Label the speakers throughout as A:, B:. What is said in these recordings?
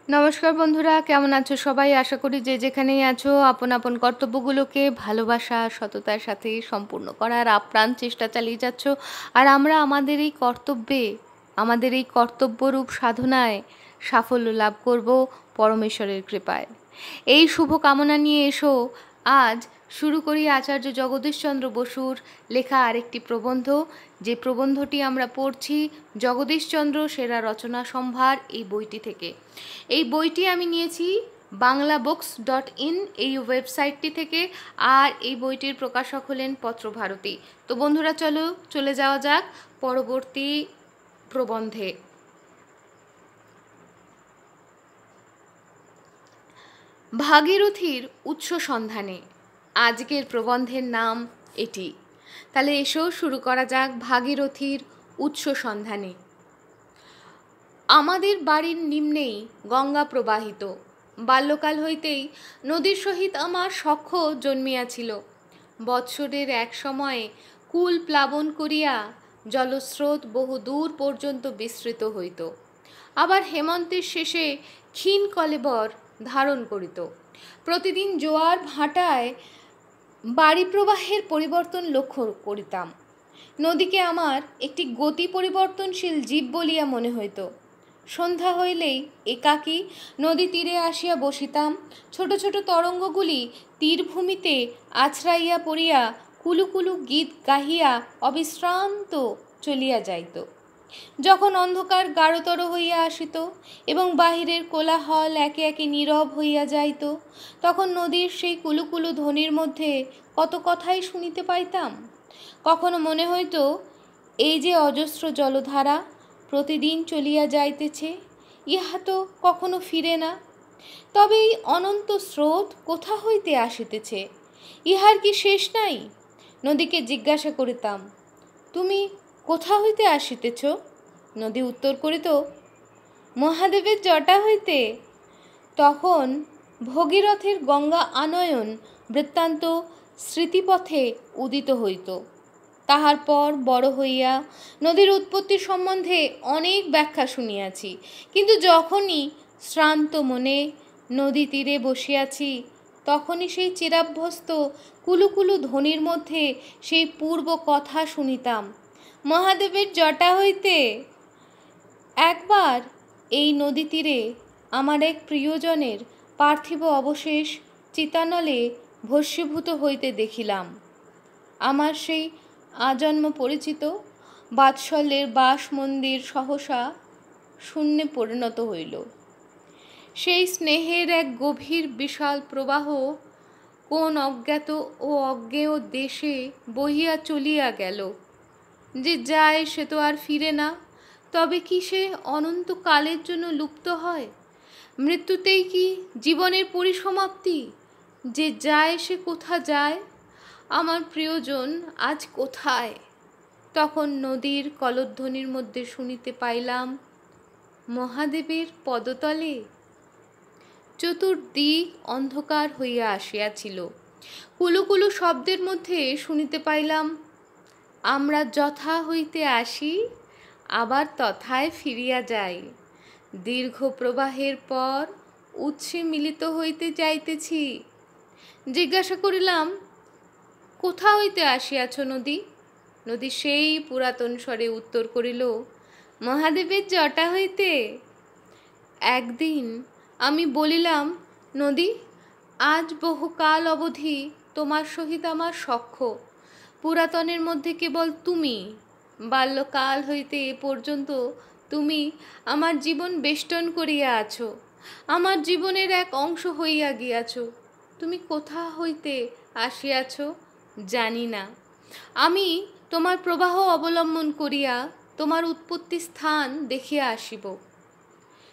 A: নমস্কার বন্ধুরা, কেমন আছো সবাই? আশা করি যে যেখানেই আছো আপন আপন কর্তব্যগুলোকে ভালোবাসা সততার সাথে সম্পূর্ণ করার আপ্রাণ চেষ্টা চালিয়ে যাচ্ছ। আর আমরা আমাদের এই কর্তব্যরূপ সাধনায় সাফল্য লাভ করব পরমেশ্বরের কৃপায়। এই শুভ কামনা নিয়ে এসো আজ শুরু করি আচার্য জগদীশচন্দ্র বসুর লেখা আরেকটি প্রবন্ধ, যে প্রবন্ধটি আমরা পড়ছি জগদীশচন্দ্র সেরা রচনা সম্ভার এই বইটি থেকে। এই বইটি আমি নিয়েছি banglabooks.in এই ওয়েবসাইটটি থেকে, আর এই বইটির প্রকাশক হলেন পত্রভারতী। তো বন্ধুরা চলে যাওয়া যাক পরবর্তী প্রবন্ধে। ভাগীরথীর উৎস সন্ধানে আজকের প্রবন্ধের নাম এটি। তাহলে এসো শুরু করা যাক ভাগীরথীর উৎস সন্ধানে। আমাদের বাড়ির নিম্নেই গঙ্গা প্রবাহিত। বাল্যকাল হইতেই নদীর সহিত আমার সখ্য জন্মিয়াছিল। বৎসরের এক সময়ে কুল প্লাবন করিয়া জলস্রোত বহু দূর পর্যন্ত বিস্তৃত হইত, আবার হেমন্তের শেষে ক্ষীণ কলেবর ধারণ করিত। প্রতিদিন জোয়ার ভাটায় বাড়ি প্রবাহের পরিবর্তন লক্ষ্য করিতাম। নদীকে আমার একটি গতি পরিবর্তনশীল জীব বলিয়া মনে হইত। সন্ধ্যা হইলেই একাকী নদী তীরে আসিয়া বসিতাম। ছোট ছোট তরঙ্গগুলি তীরভূমিতে আছড়াইয়া পড়িয়া কুলুকুলু গীত গাহিয়া অবিশ্রান্ত চলিয়া যাইত। যখন অন্ধকার গাঢ়তর হইয়া আসিত এবং বাহিরের কোলাহল একে একে নীরব হইয়া যাইত, তখন নদীর সেই কুলুকুলু ধ্বনির মধ্যে কত কথাই শুনিতে পাইতাম। কখনো মনে হইত এই যে অজস্র জলধারা প্রতিদিন চলিয়া যাইতেছে, ইহা তো কখনো ফিরে না। তবে এই অনন্ত স্রোত কোথা হইতে আসিতেছে? ইহার কি শেষ নাই? নদীকে জিজ্ঞাসা করিতাম, তুমি কোথা হইতে আসিতেছ? নদী উত্তর করিত, মহাদেবের জটা হইতে। তখন ভগীরথের গঙ্গা আনয়ন বৃত্তান্ত স্মৃতিপথে উদিত হইত। তাহার পর বড় হইয়া নদীর উৎপত্তি সম্বন্ধে অনেক ব্যাখ্যা শুনিয়াছি, কিন্তু যখনই শ্রান্ত মনে নদী তীরে বসিয়াছি, তখনই সেই চিরাভ্যস্ত কুলুকুলু ধ্বনির মধ্যে সেই পূর্ব কথা শুনিতাম, মহাদেবের জটা হইতে। একবার এই নদী তীরে আমার এক প্রিয়জনের পার্থিব অবশেষ চিতানলে ভস্মীভূত হইতে দেখিলাম। আমার সেই আজন্ম পরিচিত বাৎসল্যের বাস মন্দির সহসা শূন্যে পরিণত হইল। সেই স্নেহের এক গভীর বিশাল প্রবাহ কোন অজ্ঞাত ও অজ্ঞেয় দেশে বহিয়া চলিয়া গেল। যে যায় সে তো আর ফিরে না, তবে কি সে অনন্তকালের জন্য লুপ্ত হয়? মৃত্যুতেই কি জীবনের পরিসমাপ্তি? যে যায় সে কোথা যায়? আমার প্রিয়জন আজ কোথায়? তখন নদীর কলধ্বনির মধ্যে শুনিতে পাইলাম, মহাদেবের পদতলে। চতুর্দিক অন্ধকার হইয়া আসিয়াছিল। কুলুকুলু শব্দের মধ্যে শুনিতে পাইলাম, আমরা যথা হইতে আসি আবার তথায় ফিরিয়া যাই। দীর্ঘ প্রবাহের পর উৎসে মিলিত হইতে যাইতেছি। জিজ্ঞাসা করিলাম, কোথা হইতে আসিয়াছ নদী? নদী সেই পুরাতন স্বরে উত্তর করিল, মহাদেবের জটা হইতে। একদিন আমি বলিলাম, নদী, আজ বহুকাল অবধি তোমার সহিত আমার সখ্য। পুরাতনের মধ্যে কেবল তুমি। বাল্যকাল হইতে এ পর্যন্ত তুমি আমার জীবন বেষ্টন করিয়া আছো, আমার জীবনের এক অংশ হইয়া গিয়াছ। তুমি কোথা হইতে আসিয়াছ জানি না। আমি তোমার প্রবাহ অবলম্বন করিয়া তোমার উৎপত্তি স্থান দেখিয়া আসিব।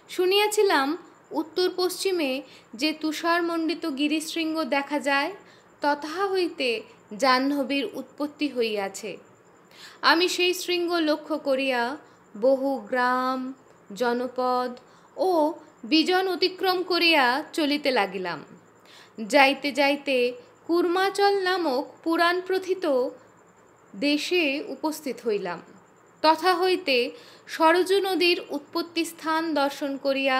A: শুনিয়াছিলাম উত্তর পশ্চিমে যে তুষারমণ্ডিত গিরিশৃঙ্গ দেখা যায়, তথা হইতে জাহ্নবীর উৎপত্তি হইয়াছে। আমি সেই শৃঙ্গ লক্ষ্য করিয়া বহু গ্রাম, জনপদ ও বিজন অতিক্রম করিয়া চলিতে লাগিলাম। যাইতে যাইতে কুর্মাচল নামক পুরাণ প্রথিত দেশে উপস্থিত হইলাম। তথা হইতে সরজু নদীর উৎপত্তি স্থান দর্শন করিয়া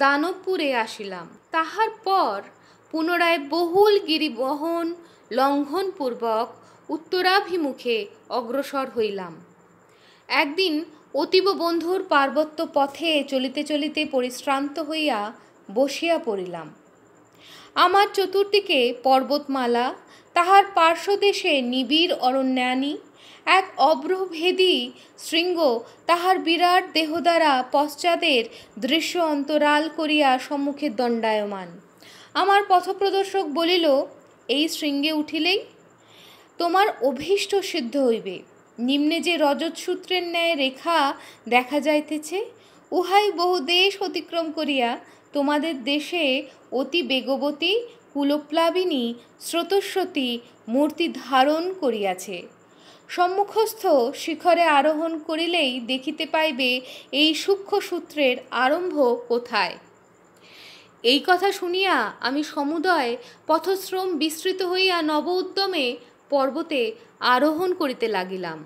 A: দানবপুরে আসিলাম। তাহার পর পুনরায় বহুল গিরিবহন লঙ্ঘনপূর্বক উত্তরাভিমুখে অগ্রসর হইলাম। একদিন অতীব বন্ধুর পার্বত্য পথে চলিতে চলিতে পরিশ্রান্ত হইয়া বসিয়া পড়িলাম। আমার চতুর্দিকে পর্বতমালা, তাহার পার্শ্বদেশে নিবিড় অরণ্যানী, এক অব্রভেদী শৃঙ্গ তাহার বিরাট দেহ দ্বারা পশ্চাতের দৃশ্য অন্তরাল করিয়া সম্মুখে দণ্ডায়মান। আমার পথপ্রদর্শক বলিল, এই শৃঙ্গে উঠিলেই তোমার অভীষ্ট সিদ্ধ হইবে। নিম্নে যে রজতসূত্রের ন্যায় রেখা দেখা যাইতেছে, উহাই বহু দেশ অতিক্রম করিয়া তোমাদের দেশে অতি বেগবতী কুলপ্লাবিনী স্রোতস্বতী মূর্তি ধারণ করিয়াছে। সম্মুখস্থ শিখরে আরোহণ করিলেই দেখিতে পাইবে এই সূক্ষ্ম সূত্রের আরম্ভ কোথায়। এই কথা শুনিয়া আমি সমুদয় পথশ্রম বিস্তৃত হইয়া নব উদ্যমে পর্বতে আরোহণ করিতে লাগিলাম।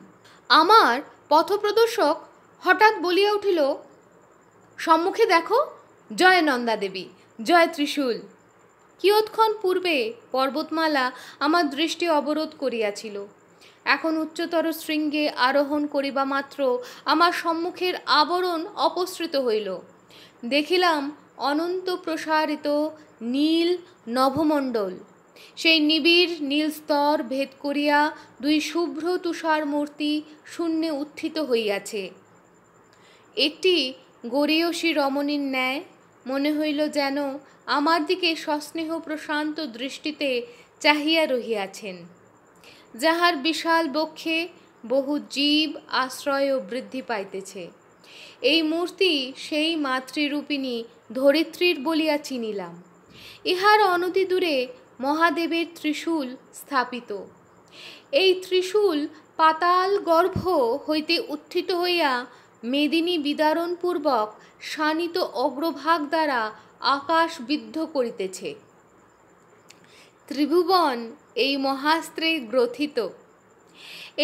A: আমার পথপ্রদর্শক হঠাৎ বলিয়া উঠিল, সম্মুখে দেখো, জয় নন্দা দেবী, জয় ত্রিশূল। কিয়ৎক্ষণ পূর্বে পর্বতমালা আমার দৃষ্টি অবরোধ করিয়াছিল। এখন উচ্চতর শৃঙ্গে আরোহণ করিবা মাত্র আমার সম্মুখের আবরণ অপসৃত হইল। দেখিলাম অনন্ত প্রসারিত নীল নভমণ্ডল। সেই নিবিড় নীল স্তর ভেদ করিয়া দুই শুভ্র তুষার মূর্তি শূন্যে উত্থিত হইয়াছে। একটি গরীয়সী রমণীর ন্যায় মনে হইল, যেন আমার দিকে সস্নেহ প্রশান্ত দৃষ্টিতে চাহিয়া রহিয়াছেন। যাহার বিশাল বক্ষে বহু জীব আশ্রয় ও বৃদ্ধি পাইতেছে। এই মূর্তি সেই মাতৃরূপিণী ধরিত্রীর বলিয়া চিনিলাম। ইহার অনতি দূরে মহাদেবের ত্রিশূল স্থাপিত। এই ত্রিশূল পাতাল গর্ভ হইতে উত্থিত হইয়া মেদিনী বিদারণপূর্বক শানিত অগ্রভাগ দ্বারা আকাশ বিদ্ধ করিতেছে। ত্রিভুবন এই মহাস্ত্রে গ্রথিত।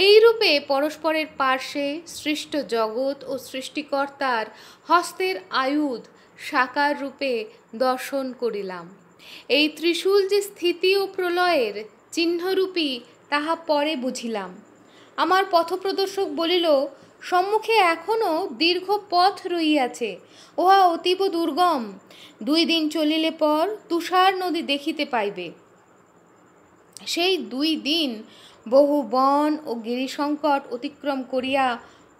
A: এই রূপে পরস্পরের পার্শ্বে সৃষ্ট জগৎ ও সৃষ্টিকর্তার হস্তের আয়ুধ সাকার রূপে দর্শন করিলাম। এই ত্রিশূল যে স্থিতি ও প্রলয়ের চিহ্নরূপী তাহা পরে বুঝিলাম। আমার পথপ্রদর্শক বলিল, সম্মুখে এখনও দীর্ঘ পথ রহিয়াছে, উহা অতীব দুর্গম। 2 দিন চলিলে পর তুষার নদী দেখিতে পাইবে। সেই 2 দিন বহু বন ও গিরিসংকট অতিক্রম করিয়া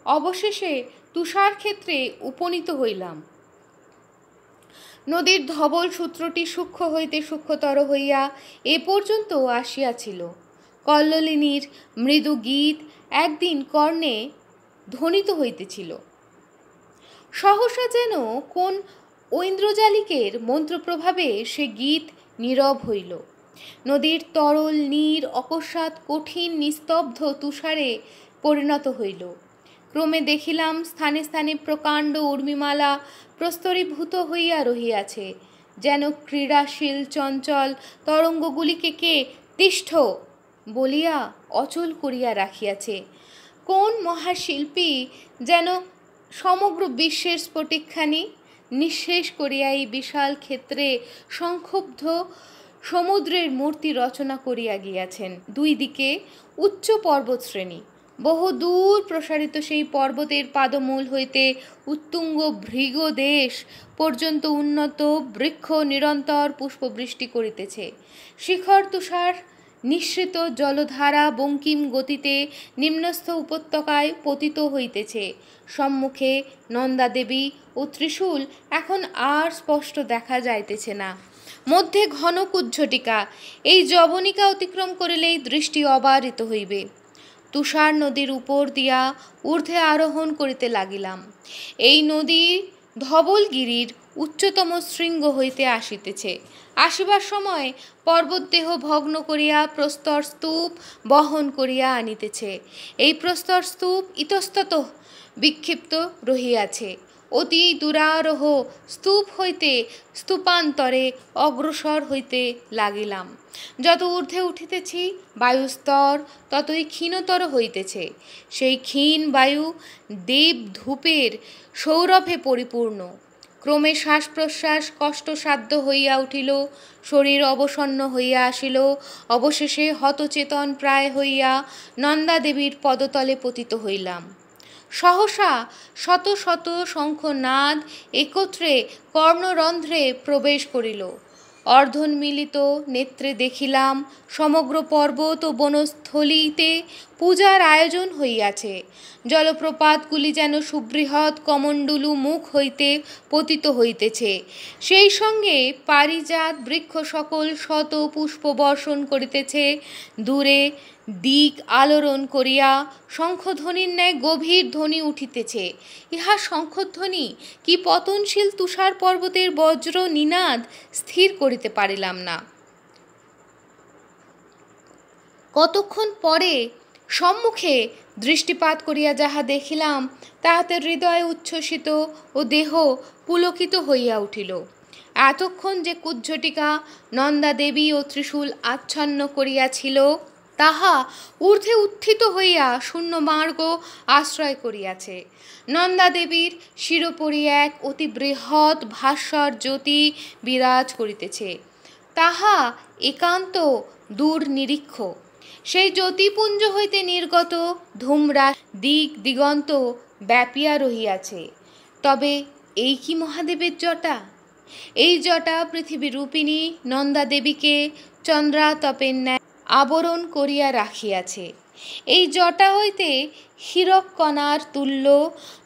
A: অবশেষে তুষার ক্ষেত্রে উপনীত হইলাম। নদীর ধবল সূত্রটি সূক্ষ্ম হইতে সূক্ষ্মতর হইয়া এ পর্যন্ত আসিয়াছিল। কল্লোলিনীর মৃদু গীত একদিন কর্ণে ধ্বনিত হইতেছিল। সহসা যেন কোন ঐন্দ্রজালিকের মন্ত্রপ্রভাবে সে গীত নীরব হইল। নদীর তরল নীর অকস্মাৎ কঠিন নিস্তব্ধ তুষারে পরিণত হইল। ক্রমে দেখিলাম স্থানে স্থানে প্রকাণ্ড উর্মিমালা প্রস্তরীভূত হইয়া রহিয়াছে, যেন ক্রীড়াশীল চঞ্চল তরঙ্গগুলিকে কে তিষ্ঠ বলিয়া অচল করিয়া রাখিয়াছে। কোন মহাশিল্পী যেন সমগ্র বিশ্বের স্ফটিকখানি নিঃশেষ করিয়া এই বিশাল ক্ষেত্রে সংক্ষুব্ধ সমুদ্রের মূর্তি রচনা করিয়া গিয়াছেন। 2 দিকে উচ্চ পর্বতশ্রেণী, বহু দূর প্রসারিত সেই পর্বতের পাদমূল হইতে উত্তুঙ্গ ভৃগদেশ পর্যন্ত উন্নত বৃক্ষ নিরন্তর পুষ্পবৃষ্টি করিতেছে। শিখর তুষার নিঃসৃত জলধারা বঙ্কিম গতিতে নিম্নস্থ উপত্যকায় পতিত হইতেছে। সম্মুখে নন্দাদেবী ও ত্রিশূল এখন আর স্পষ্ট দেখা যাইতেছে না। মধ্যে ঘন কুজ্ঝটিকা, এই জবনিকা অতিক্রম করিলেই দৃষ্টি অবারিত হইবে। তুষার নদীর উপর দিয়া ঊর্ধ্বে আরোহণ করিতে লাগিলাম। এই নদী ধবলগিরির উচ্চতম শৃঙ্গ হইতে আসিতেছে। আসিবার সময় পর্বতদেহ ভগ্ন করিয়া প্রস্তর স্তূপ বহন করিয়া আনিতেছে। এই প্রস্তর স্তূপ ইতস্তত বিক্ষিপ্ত রহিয়াছে। অতি দূরারোহ স্তূপ হইতে স্তূপান্তরে অগ্রসর হইতে লাগিলাম। যত ঊর্ধ্বে উঠিতেছি বায়ুস্তর ততই ক্ষীণতর হইতেছে। সেই ক্ষীণ বায়ু দেবধূপের সৌরভে পরিপূর্ণ। ক্রমে শ্বাস প্রশ্বাস কষ্টসাধ্য হইয়া উঠিল, শরীর অবসন্ন হইয়া আসিল। অবশেষে হতচেতন প্রায় হইয়া নন্দাদেবীর পদতলে পতিত হইলাম। সহসা শত শত শঙ্খনাদ একত্রে কর্ণরন্ধ্রে প্রবেশ করিল। অর্ধোন্মীলিত নেত্রে দেখিলাম সমগ্র পর্বত ও বনস্থলীতে পূজার আয়োজন হইয়াছে। জলপ্রপাতগুলি যেন সুবৃহৎ কমণ্ডলু মুখ হইতে পতিত হইতেছে। সেই সঙ্গে পারিজাত বৃক্ষ সকল শত পুষ্প বর্ষণ করিতেছে। দূরে দিক আলোড়ন করিয়া শঙ্খধ্বনির ন্যায় গভীর ধ্বনি উঠিতেছে। ইহা শঙ্খধ্বনি কি পতনশীল তুষার পর্বতের বজ্র নিনাদ স্থির করিতে পারিলাম না। কতক্ষণ পরে সম্মুখে দৃষ্টিপাত করিয়া যাহা দেখিলাম তাহাতে হৃদয় উচ্ছ্বসিত ও দেহ পুলকিত হইয়া উঠিল। এতক্ষণ যে কুজ্ঝটিকা নন্দাদেবী ও ত্রিশূল আচ্ছন্ন করিয়াছিল তাহা ঊর্ধ্বে উত্থিত হইয়া শূন্য মার্গ আশ্রয় করিয়াছে। নন্দাদেবীর শিরোপরি এক অতি বৃহৎ ভাস্বর জ্যোতি বিরাজ করিতেছে। তাহা একান্ত দূর নিরীক্ষ। সেই জ্যোতিপুঞ্জ হইতে নির্গত ধূমরা দিক দিগন্ত ব্যাপিয়া রহিয়াছে। তবে এই কি মহাদেবের জটা? এই জটা পৃথিবী রূপিণী নন্দাদেবীকে চন্দ্রাতপের ন্যায় আবরণ করিয়া রাখিয়াছে। এই জটা হইতে হীরককণার তুল্য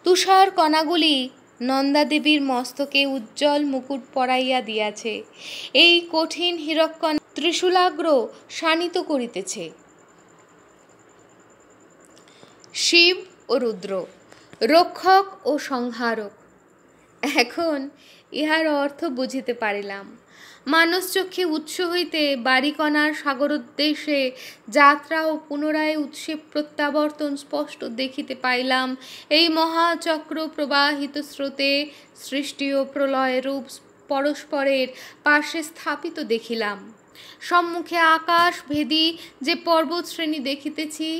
A: তুষার কণাগুলি নন্দাদেবীর মস্তকে উজ্জ্বল মুকুট পরাইয়া দিয়াছে। এই কঠিন হীরককণা ত্রিশূলাগ্র শানিত করিতেছে। শিব ও রুদ্র, রক্ষক ও সংহারক। এখন ইহার অর্থ বুঝিতে পারিলাম। মানসচক্ষে উৎস হইতে বারিকণার সাগরোদ্দেশে যাত্রা ও পুনরায় উৎসে প্রত্যাবর্তন স্পষ্ট দেখিতে পাইলাম। এই মহাচক্র প্রবাহিত স্রোতে সৃষ্টি ও প্রলয় রূপ পরস্পরের পার্শ্বে স্থাপিত দেখিলাম। সম্মুখে আকাশ ভেদী যে পর্বত শ্রেণী দেখিতেছি,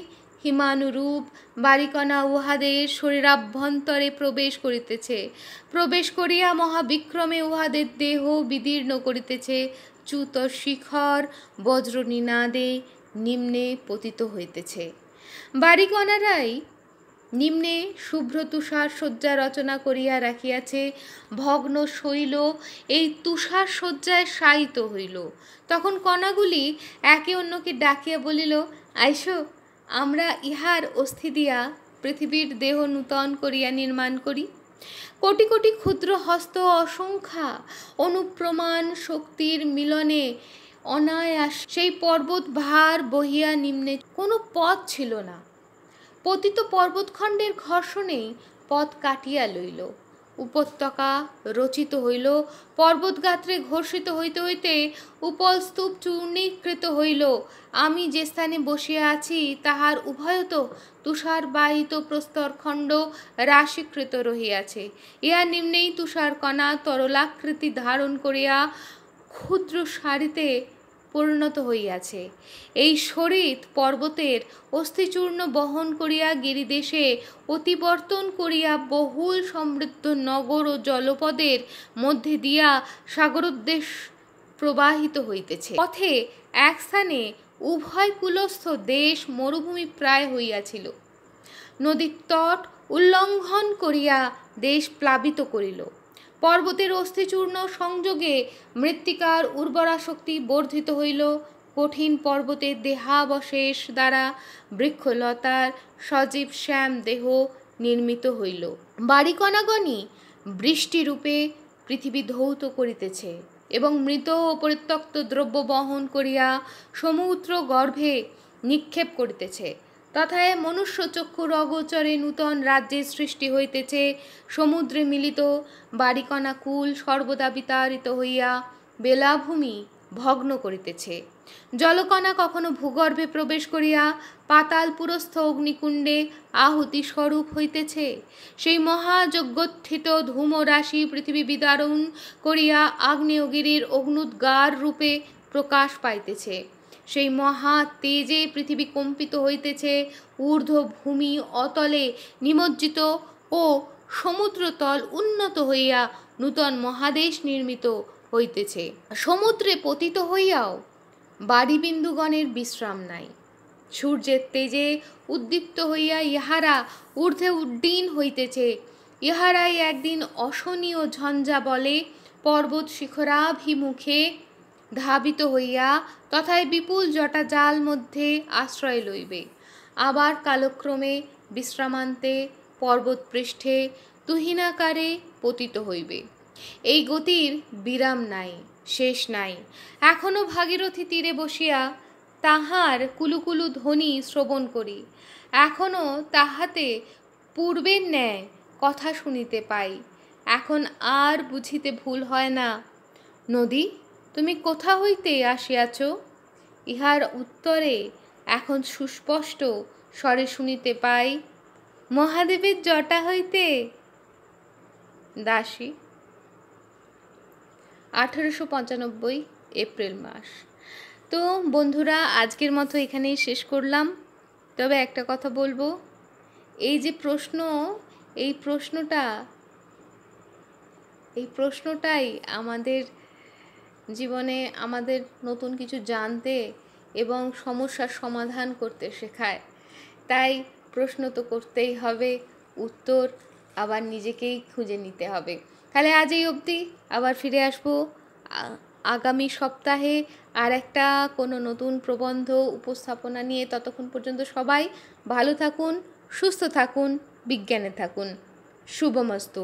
A: হিমানুরূপ বারিকণা উহাদের শরীরাভ্যন্তরে প্রবেশ করিতেছে। প্রবেশ করিয়া মহাবিক্রমে উহাদের দেহ বিদীর্ণ করিতেছে। চ্যুত শিখর বজ্রনিনাদে নিম্নে পতিত হইতেছে। বারিকণারাই নিম্নে শুভ্র তুষার শয্যা রচনা করিয়া রাখিয়াছে। ভগ্ন শৈল এই তুষার শয্যায় শায়িত হইল। তখন কণাগুলি একে অন্যকে ডাকিয়া বলিল, আইসো, আমরা ইহার অস্থি দিয়া পৃথিবীর দেহ নূতন করিয়া নির্মাণ করি। কোটি কোটি ক্ষুদ্র হস্ত অসংখ্যা অনুপ্রমাণ শক্তির মিলনে অনায়াস সেই পর্বত ভার বহিয়া নিম্নে কোনো পথ ছিল না। পতিত পর্বতখণ্ডের ঘর্ষণেই পথ কাটিয়া লইল। উপত্যকা রচিত হইল। পর্বতগাত্রে ঘর্ষিত হইতে হইতে উপলস্তূপ চূর্ণীকৃত হইল। আমি যে স্থানে বসিয়া আছি তাহার উভয়ত তুষারবাহিত প্রস্তরখণ্ড রাশীকৃত রহিয়াছে। ইহার নিম্নেই তুষারকণা তরলাকৃতি ধারণ করিয়া ক্ষুদ্র সারিতে পরিণত হইয়াছে। এই শরীর পর্বতের অস্থিচূর্ণ বহন করিয়া গিরিদেশে অতিবর্তন করিয়া বহুল সমৃদ্ধ নগর ও জলপদের মধ্যে দিয়া সাগরোদ্দেশ প্রবাহিত হইতেছে। পথে এক স্থানে উভয় কুলস্থ দেশ মরুভূমি প্রায় হইয়াছিল। নদীর তট উল্লঙ্ঘন করিয়া দেশ প্লাবিত করিল। পর্বতের অস্থিচূর্ণ সংযোগে মৃত্তিকার উর্বরাশক্তি বর্ধিত হইল। কঠিন পর্বতের দেহাবশেষ দ্বারা বৃক্ষলতার সজীব শ্যাম দেহ নির্মিত হইল। বারিকণাগণই বৃষ্টিরূপে পৃথিবী ধৌত করিতেছে এবং মৃত ও পরিত্যক্ত দ্রব্য বহন করিয়া সমুদ্র গর্ভে নিক্ষেপ করিতেছে। তথায় মনুষ্য চক্ষুর অগোচরে নূতন রাজ্যের সৃষ্টি হইতেছে। সমুদ্রে মিলিত বারিকণা কুল সর্বদা বিতাড়িত হইয়া বেলাভূমি ভগ্ন করিতেছে। জলকণা কখনো ভূগর্ভে প্রবেশ করিয়া পাতাল পুরস্থ অগ্নিকুণ্ডে আহুতি স্বরূপ হইতেছে, সেই মহাযজ্ঞোত্থিত ধূমরাশি পৃথিবী বিদারণ করিয়া আগ্নেয়গিরির অগ্নুদ্গার রূপে প্রকাশ পাইতেছে, সেই মহা তেজে পৃথিবী কম্পিত হইতেছে, ঊর্ধ্ব ভূমি অতলে নিমজ্জিত ও সমুদ্রতল উন্নত হইয়া নূতন মহাদেশ নির্মিত হইতেছে। সমুদ্রে পতিত হইয়াও বাড়িবিন্দুগণের বিশ্রাম নাই। সূর্যের তেজে উদ্দীপ্ত হইয়া ইহারা ঊর্ধ্বে উড্ডীন হইতেছে। ইহারাই একদিন অশনীয় ঝঞ্ঝা বলে পর্বত শিখরাভিমুখে ধাবিত হইয়া তথায় বিপুল জটা জাল মধ্যে আশ্রয় লইবে, আবার কালক্রমে বিশ্রামান্তে পর্বত পৃষ্ঠে তুহিনাকারে পতিত হইবে। এই গতির বিরাম নাই, শেষ নাই। এখনো ভাগীরথী তীরে বসিয়া তাহার কুলুকুলু ধ্বনি শ্রবণ করি, এখনো তাহাতে পূর্বের ন্যায় কথা শুনিতে পাই। এখন আর বুঝিতে ভুল হয় না, নদী তুমি কোথা হইতে আসিয়াছ? ইহার উত্তরে এখন সুস্পষ্ট স্বরে শুনিতে পাই, মহাদেবের জটা হইতে। দাসী। 1895 এপ্রিল মাস। তো বন্ধুরা, আজকের মতো এখানেই শেষ করলাম। তবে একটা কথা বলবো, এই যে প্রশ্ন, এই প্রশ্নটাই আমাদের জীবনে আমাদের নতুন কিছু জানতে এবং সমস্যার সমাধান করতে শেখায়। তাই প্রশ্ন তো করতেই হবে, উত্তর আবার নিজেকেই খুঁজে নিতে হবে। তাহলে আজ এই অবধি, আবার ফিরে আসবো আগামী সপ্তাহে আর একটা কোনো নতুন প্রবন্ধ উপস্থাপনা নিয়ে। ততক্ষণ পর্যন্ত সবাই ভালো থাকুন, সুস্থ থাকুন, বিজ্ঞানে থাকুন। শুভমস্তু।